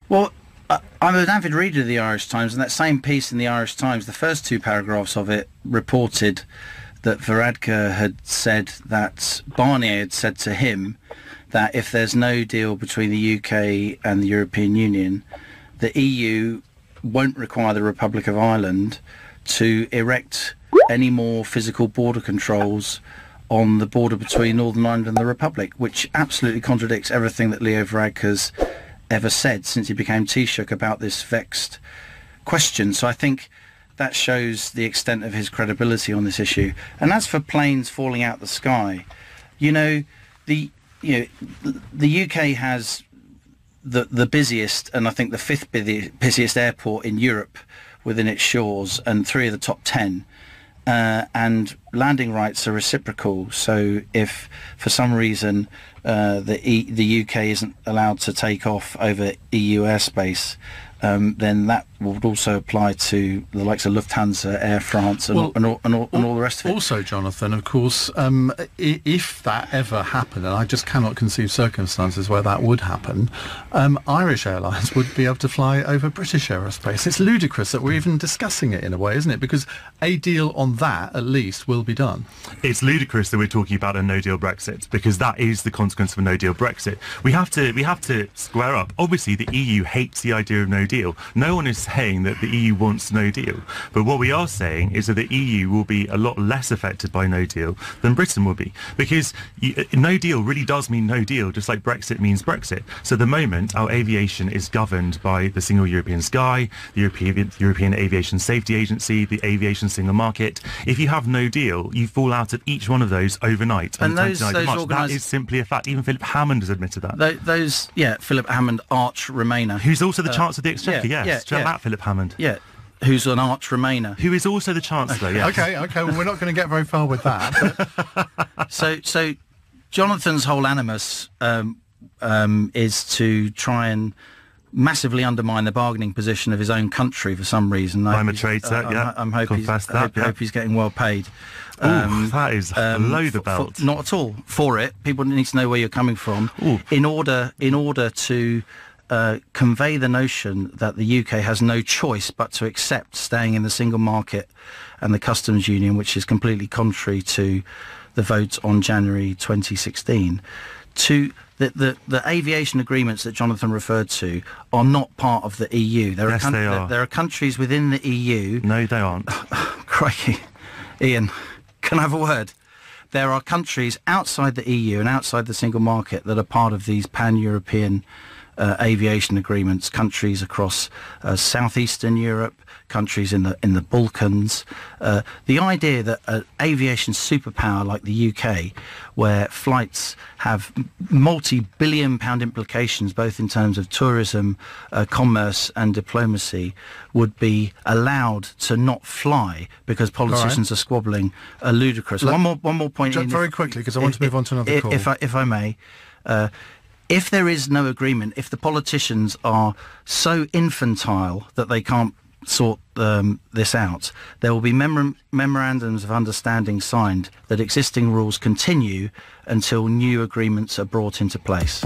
Well, I'm an avid reader of the Irish Times, and that same piece in the Irish Times, the first two paragraphs of it reported that Varadkar had said that Barnier had said to him that if there's no deal between the UK and the European Union, the EU won't require the Republic of Ireland to erect any more physical border controls on the border between Northern Ireland and the Republic, which absolutely contradicts everything that Leo Varadkar's ever said since he became Taoiseach about this vexed question. So I think that shows the extent of his credibility on this issue. And as for planes falling out the sky, the UK has the busiest, and I think the fifth busiest airport in Europe within its shores, and 3 of the top 10. And landing rights are reciprocal. So if for some reason the UK isn't allowed to take off over EU airspace, then that would also apply to the likes of Lufthansa, Air France, and all the rest of it. Also, Jonathan, of course, if that ever happened, and I just cannot conceive circumstances where that would happen, Irish Airlines would be able to fly over British aerospace. It's ludicrous that we're even discussing it in a way, isn't it? Because a deal on that, at least, will be done. It's ludicrous that we're talking about a no-deal Brexit, because that is the consequence of a no-deal Brexit. We have to square up. Obviously, the EU hates the idea of no deal. No one is saying that the EU wants no deal, but what we are saying is that the EU will be a lot less affected by no deal than Britain will be, because no deal really does mean no deal, just like Brexit means Brexit. So at the moment, our aviation is governed by the Single European Sky, the European Aviation Safety Agency, the Aviation Single Market. If you have no deal, you fall out of each one of those overnight. And that is simply a fact. Even Philip Hammond has admitted that. Philip Hammond, arch Remainer, who's also the Chancellor of the Exchequer. That Philip Hammond. Yeah, who's an arch Remainer. Who is also the Chancellor, yes. Okay, well, we're not going to get very far with that. So Jonathan's whole animus is to try and massively undermine the bargaining position of his own country for some reason. I'm a traitor, I hope he's getting well paid. That is below the belt. Not at all. For it, people need to know where you're coming from. In order to convey the notion that the UK has no choice but to accept staying in the single market and the customs union, which is completely contrary to the vote on January 2016. To the aviation agreements that Jonathan referred to are not part of the EU. They are. There are countries within the EU. No, they aren't. Crikey. Ian, can I have a word? There are countries outside the EU and outside the single market that are part of these pan-European aviation agreements, countries across southeastern Europe, countries in the Balkans. The idea that an aviation superpower like the UK, where flights have multi-billion pound implications both in terms of tourism, commerce and diplomacy, would be allowed to not fly because politicians are squabbling, are ludicrous. One more point. Very quickly, because I want to move on to another call. If I may. If there is no agreement, if the politicians are so infantile that they can't sort this out, there will be memorandums of understanding signed that existing rules continue until new agreements are brought into place.